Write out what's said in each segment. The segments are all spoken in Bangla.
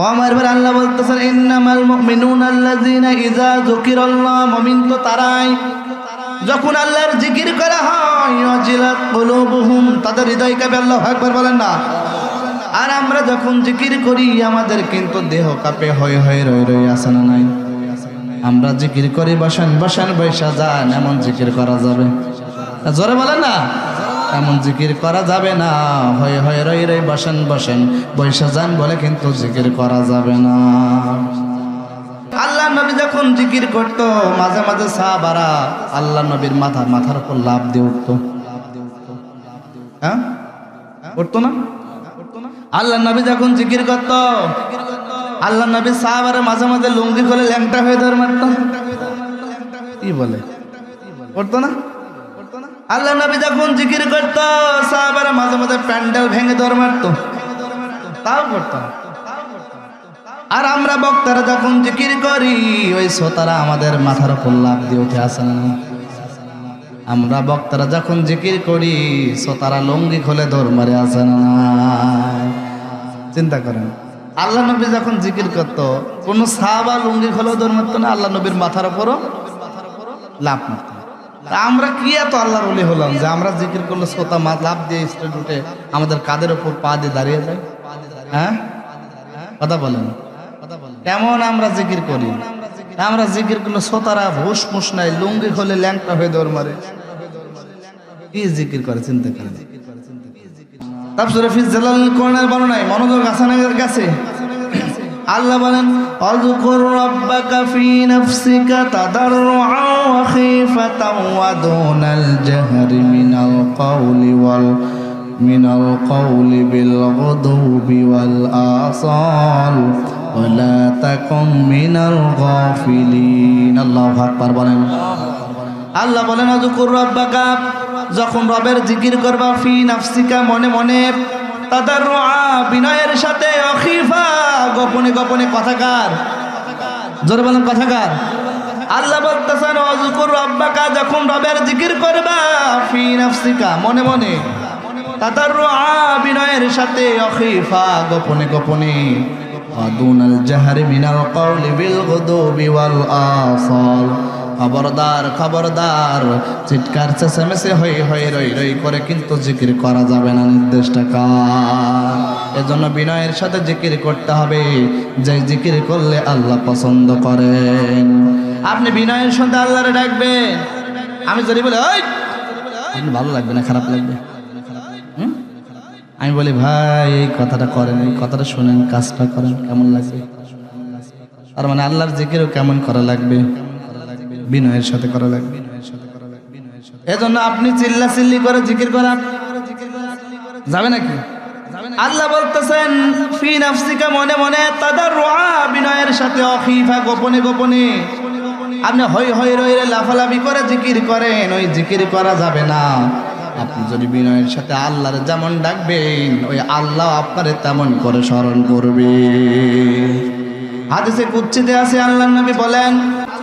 ও আমার ভাই, আল্লাহ বলতেছেন ইন্নামাল মুমিনুনা আল্লাযীনা ইযা যুকিরাল্লাহ, মুমিন তো তারাই যখন আল্লাহর জিকির করা হয় ওয়াজিলাত কুলুবুহুম, তাদের হৃদয় কাঁপে। আল্লাহু আকবার বলেন না। আর আমরা যখন জিকির করি আমাদের কিন্তু দেহ কাঁপে, হয়ে হয়ে রই রই আসে না নাই? আমরা জিকির করি বসেন বসেন বৈশা যান, এমন জিকির করা যাবে? জোরে বলেন না, এমন জিকির করা যাবে না। হয়ে হয়ে রই রই বসেন বসেন বৈশা যান বলে কিন্তু জিকির করা যাবে না। আল্লাহ নবী যখন জিকির করতো মাঝে মাঝে সাহাবারা আল্লাহ নবীর মাথার উপর লাফ দিয়ে উঠতো। হ্যাঁ, উঠতো না? আল্লাহ নবী যখন জিকির করতো আল্লাহ নবী সাহাবারা মাঝে মাঝে লুঙ্গি খুলে ল্যাংটা হয়ে ধরে মারতো। কি বলে, উঠতো না? আল্লাহ নবী যখন জিকির করতো সাহাবারা মাঝে মাঝে প্যান্ডেল ভেঙে ধরে মারতো, তাও করতো। আর আমরা বক্তারা যখন জিকির করি ওই শ্রোতারা আমাদের মাথার উপর লাফ দিয়ে উঠে আসে না? আমরা বক্তারা যখন জিকির করি শ্রোতারা লুঙ্গি খুলে দৌড় মারে আসে না? চিন্তা করেন, আল্লাহ নবী যখন জিকির করতো কোনো সাহাবা লুঙ্গি খুলেও দৌড় মারতো না, আল্লাহ নবীর মাথার উপরও লাফ মারতো। আমরা কি এত আল্লাহর ওলি হলাম যে আমরা জিকির করলে শ্রোতা লাফ দিয়ে স্টেজ উঠে আমাদের কাদের উপর পা দিয়ে দাঁড়িয়ে যায়? হ্যাঁ, কথা বলেন, কেমন আমরা জিকির করি? আমরা জিকির করলে শ্রোতারা হুশ মুশ নাই, লুঙ্গি খুলে ল্যাংটা হয়ে দৌড় মারে। কি জিকির করে চিন্তা করেন। তাফসীরে ফি জালাল কোরআনের বর্ণনায় মনোযোগ আসানের কাছে আল্লাহ বলেন আযকুর রাব্বাকা ফি নাফসিকা তাদাররুআ ওয়া খীফাতাও ওয়া দুনাল জাহরি মিনাল কওলি বিল গুদুবি ওয়াল আসাল ওয়া লা তাকুম মিনাল গাফিলিন। আল্লাহু আকবার বলেন। আল্লাহ বলেন আযকুর রাব্বাকা, যখন রবের জিকির করবা, ফি নাফসিকা মনে মনে, তাদাররুআ বিনয়ের সাথে, অখিফা গোপনে গোপনে। কথাকার জোরে বলেন, কথাকার। আল্লাহ বলতেছেন আযকুর রাব্বাকা, যখন রবের জিকির করবা, ফি নাফসিকা মনে মনে, তাদাররুআ বিনয়ের সাথে, অখিফা গোপনে গোপনে, দুনাল জাহরি মিনাল কওলি বিল গুদুবি ওয়াল আসাল। খবরদার খবরদার, চিৎকার চেঁচামেচি হয়ে হয়ে রই রই করে কিন্তু জিকির করা যাবে না। নির্দেশটা কার? এজন্য বিনয়ের সাথে জিকির করতে হবে, যে জিকির করলে আল্লাহ পছন্দ করেন। আপনি বিনয়ের সাথে আল্লাহরে ডাকবেন। আমি যদি বলি ওই, আপনি ভালো লাগবে না, খারাপ লাগবে? আমি বলি ভাই এই কথাটা করেন, এই কথাটা শুনেন, কাজটা করেন, কেমন লাগবে? আর মানে আল্লাহর জিকিরও কেমন করা লাগবে? বিনয়ের সাথে করা লাগবে। এজন্য আপনি চিল্লা চিল্লি করে জিকির করা যাবে নাকি? আল্লাহ বলতেছেন ফি নাফসিকা মনে মনে, তাদাররুআ বিনয়ের সাথে, অখিফা গোপনে গোপনে। আপনি হই হই রই লাফালাফি করে জিকির করেন, ওই জিকির করা যাবে না। আপনি যদি বিনয়ের সাথে আল্লাহর যেমন ডাকবেন, ওই আল্লাহ আপনারে তেমন করে স্মরণ করবে। হাদিসে কুদসিতে আছে, আল্লাহর নবী বলেন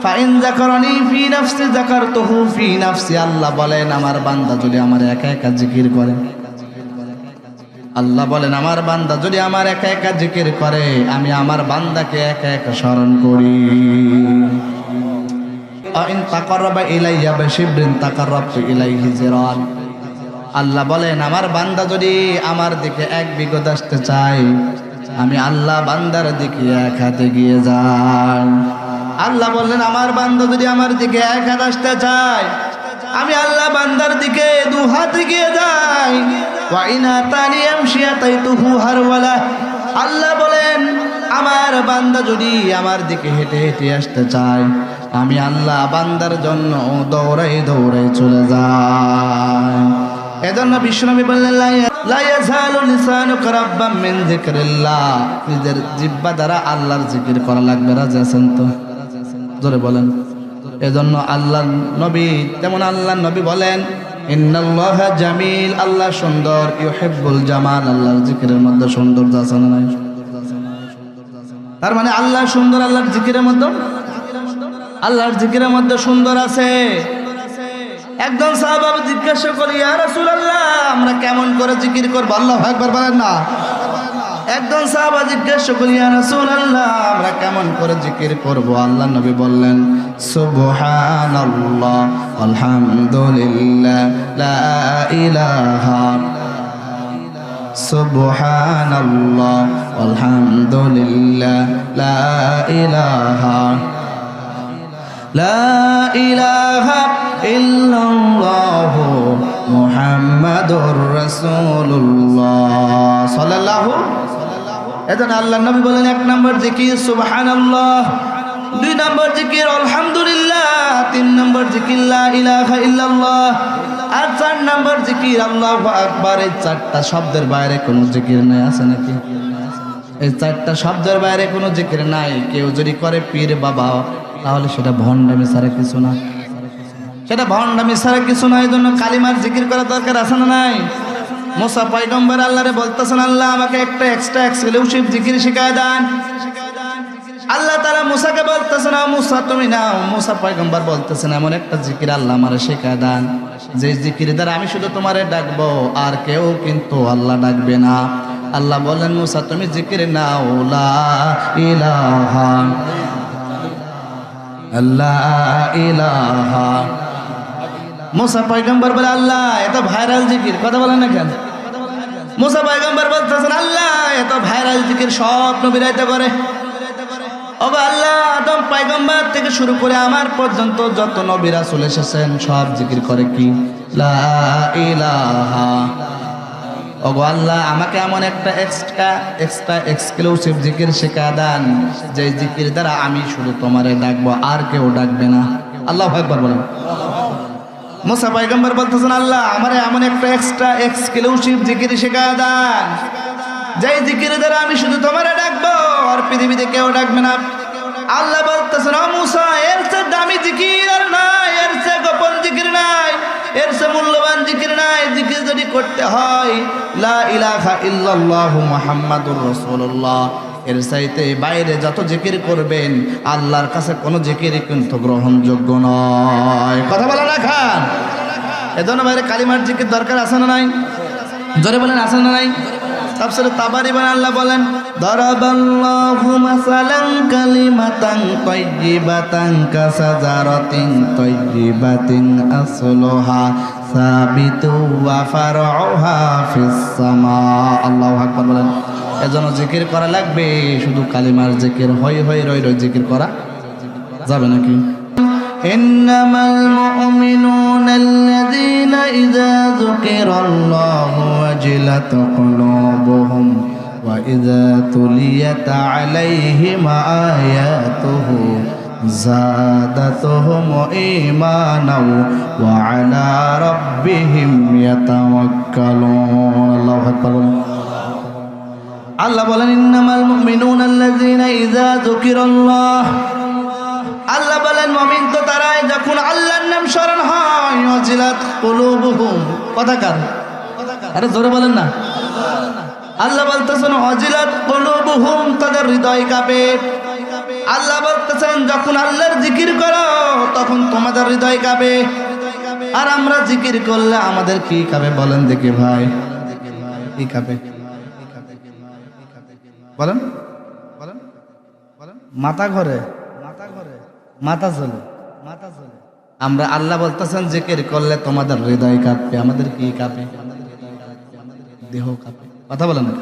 ফাইন যাকারানি ফি নাফসি যাকারতুহু ফি নাফসি। আল্লাহ বলেন আমার বান্দা যদি আমার একা একা জিকির করে, আল্লাহ বলেন আমার বান্দা যদি আমার একা একা জিকির করে, আমি আমার বান্দাকে একা একা স্মরণ করি। আইন তাকাররাবা ইলাইয়া বিশিবরিন তাকাররাবতু ইলাইহি জিরান। আল্লাহ বলেন আমার বান্দা যদি আমার দিকে এক বিগত আসতে চায়, আমি আল্লাহ বান্দার দিকে এক হাতে গিয়ে যাই। আল্লাহ বললেন আমার বান্দা যদি আমার দিকে এক হাত আসতে চায়, আমি আল্লাহ বান্দার দিকে দু হাত গিয়ে যাই। ওয়া ইনা তানি আমশিয়া তাইতুহু হারওয়ালা। আল্লাহ বলেন আমার বান্দা যদি আমার দিকে হেঁটে হেঁটে আসতে চায়, আমি আল্লাহ বান্দার জন্য দৌড়াই দৌড়াই চলে যাই। এজন্য বিশ্বনবী বললেন লা ইয়াজালু লিসানুকা রাব্বাম মিন যিকরিল্লাহ। নিজের জিহ্বা দ্বারা আল্লাহর জিকির করা লাগবে। রাজি আছেন তো? জোরে বলেন। এজন্য আল্লাহ নবী, যেমন আল্লাহ নবী বলেন ইন্নাল্লাহা জামিল, আল্লাহ সুন্দর, ইউহিব্বুল জামাল, আল্লাহর জিকিরের মধ্যে সৌন্দর্য আছে না নাই? তার মানে আল্লাহ সুন্দর, আল্লাহর জিকিরের মধ্যে সুন্দর আছে। একজন সাহাবা জিজ্ঞাসা করি ইয়া রাসূলুল্লাহ আমরা কেমন করে জিকির করব? আল্লাহু আকবার বলেন না। একজন সাহাবা জিজ্ঞেস করলেন, ইয়া রাসূলুল্লাহ, আমরা কেমন করে জিকির করব? আল্লাহর নবী বললেন, সুবহানাল্লাহ আলহামদুলিল্লাহ লা ইলাহা সুবহানাল্লাহ আলহামদুলিল্লাহ লা ইলাহা ইল্লাল্লাহু মুহাম্মাদুর রাসূলুল্লাহ সাল্লাল্লাহু। এজন্য আল্লাহর নবী বলেন, এক নম্বর জিকির সুবহানাল্লাহ, দুই নম্বর জিকির আলহামদুলিল্লাহ, তিন নম্বর জিকির লা ইলাহা ইল্লাল্লাহ, আর চার নম্বর জিকির আল্লাহু আকবার। এই চারটা শব্দের বাইরে কোনো জিকির নাই, আছে নাকি? এই চারটা শব্দের বাইরে কোনো জিকির নাই। কেউ যদি করে পীর বাবা, তাহলে সেটা ভণ্ডামি ছাড়া কিছু না, সেটা ভণ্ডামি ছাড়া কিছু না। এই জন্য কালিমার জিকির করা দরকার, আছে না নাই? মুসা পয়গম্বর আল্লাহরে বলতেছেন, আল্লাহ আমাকে একটা এক্সট্রা এক্সক্লুসিভ জিকির শিখায় দেন। আল্লাহ তাআলা মুসাকে বলতেছেন, মুসা তুমি নাও। মুসা পয়গম্বর বলতেছেন, এমন একটা জিকির আল্লাহ আমারে শিখায় দেন, যে জিকির দ্বারা আমি শুধু তোমারে ডাকবো, আর কেউ কিন্তু আল্লাহ ডাকবে না। আল্লাহ বলেন, মুসা তুমি জিকির নাও, লা ইলাহা লা ইলাহা। মুসা পয়গম্বর বলে, আল্লাহ এত ভাইরাল জিকির, কথা বলেন না কেন? মুসা পয়গম্বর বলতেছেন, আল্লাহ এত ভাইরাল জিকির সব নবীরা এত করে। ওগো আল্লাহ, আদম পয়গম্বর থেকে শুরু করে আমার পর্যন্ত যত নবী রাসূল এসেছেন সব জিকির করে কি? লা ইলাহা। ওগো আল্লাহ, আমাকে এমন একটা এক্সট্রা এক্সক্লুসিভ জিকির শেখা দেন, যে জিকির দ্বারা আমি শুধু তোমারে ডাকবো, আর কেউ ডাকবে না। আল্লাহু আকবার বলেন। মুসা পয়গম্বর বলতেছেন, আল্লাহ আমারে এমন একটা এক্সট্রা এক্সক্লুসিভ জিকির শেখা দেন, যে জিকির দ্বারা আমি শুধু তোমারে ডাকবো, আর পৃথিবীতে কেউ ডাকবে না। আল্লাহ বলতেছেন, ও মুসা, এর চেয়ে দামি জিকির আর নাই, এর চেয়ে গোপন জিকির নাই, এর চেয়ে মূল্যবান জিকির নাই। জিকির যদি করতে হয় লা ইলাহা ইল্লাল্লাহু মুহাম্মাদুর রাসূলুল্লাহ, এর চাইতে বাইরে যত জিকির করবেন আল্লাহর কাছে কোনো জিকিরই কিন্তু গ্রহণযোগ্য নয়। কথা বলা না খান? এজন্য বাইরে কালিমার জিকির দরকার, আছে না নাই? জোরে বলেন, আছে না নাই? তাফসীরে তাবারি বলেন, আল্লাহ বলেন, দারাবাল্লাহু মাসালান কালিমাতান তাইয়্যিবাতান কাসাজারাতিন তাইয়্যিবাতিন আসলুহা সাবিতু ওয়া ফারউহা ফিস সামা। আল্লাহু আকবার বলেন। এজন্য জিকির করা লাগবে, শুধু কালিমার জিকির হই হই রই রই জিকির করা যাবে নাকি? ইন্নামাল মুমিনুনা আল্লাযীনা ইযা যুকিরাল্লাহু ওয়াজিলাত কুলুবুহুম ওয়া ইযা তুলিয়াত আলাইহিম আয়াতুহু যাদাতুহুম ঈমানাও ওয়া আলা রাব্বিহিম ইয়াতাওয়াক্কালুন। আল্লাহু আকবার। আল্লাহ বলেন, ইন্নামাল মুমিনুনা আল্লাযীনা ইযা যুকিরাল্লাহ। আল্লাহ বলেন, মুমিন তো তারাই যখন আল্লাহর নাম স্মরণ হয়, ওয়াজিলাত কুলুবুহুম। কথাকার, আরে জোরে বলেন না। আল্লাহ বলতেছেন, ওয়াজিলাত কুলুবুহুম, তাদের হৃদয় কাঁপে। আল্লাহ বলতেছেন, যখন আল্লাহর জিকির করো তখন তোমাদের হৃদয় কাঁপে। আর আমরা জিকির করলে আমাদের কি কাঁপে বলেন দেখি ভাই? কি কাঁপে বলেন? বলেন বলেন। মাথা ঘরে, মাথা চলে। আমরা আল্লাহ বলতেছেন, জিকির করলে তোমাদের হৃদয় কাঁপে। আমাদের কি কাঁপে? দেহ কাঁপে। কথা বলেন না,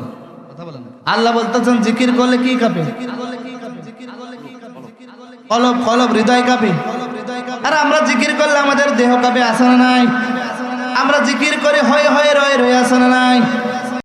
কথা বলেন। আল্লাহ বলতেছেন, জিকির করলে কি কাঁপে? কলব, কলব, হৃদয় কাঁপে। আর আমরা জিকির করলে আমাদের দেহ কাঁপে, আছে না নাই? আমরা জিকির করে হয়ে হয়ে রয়ে রয়ে, আছে না নাই?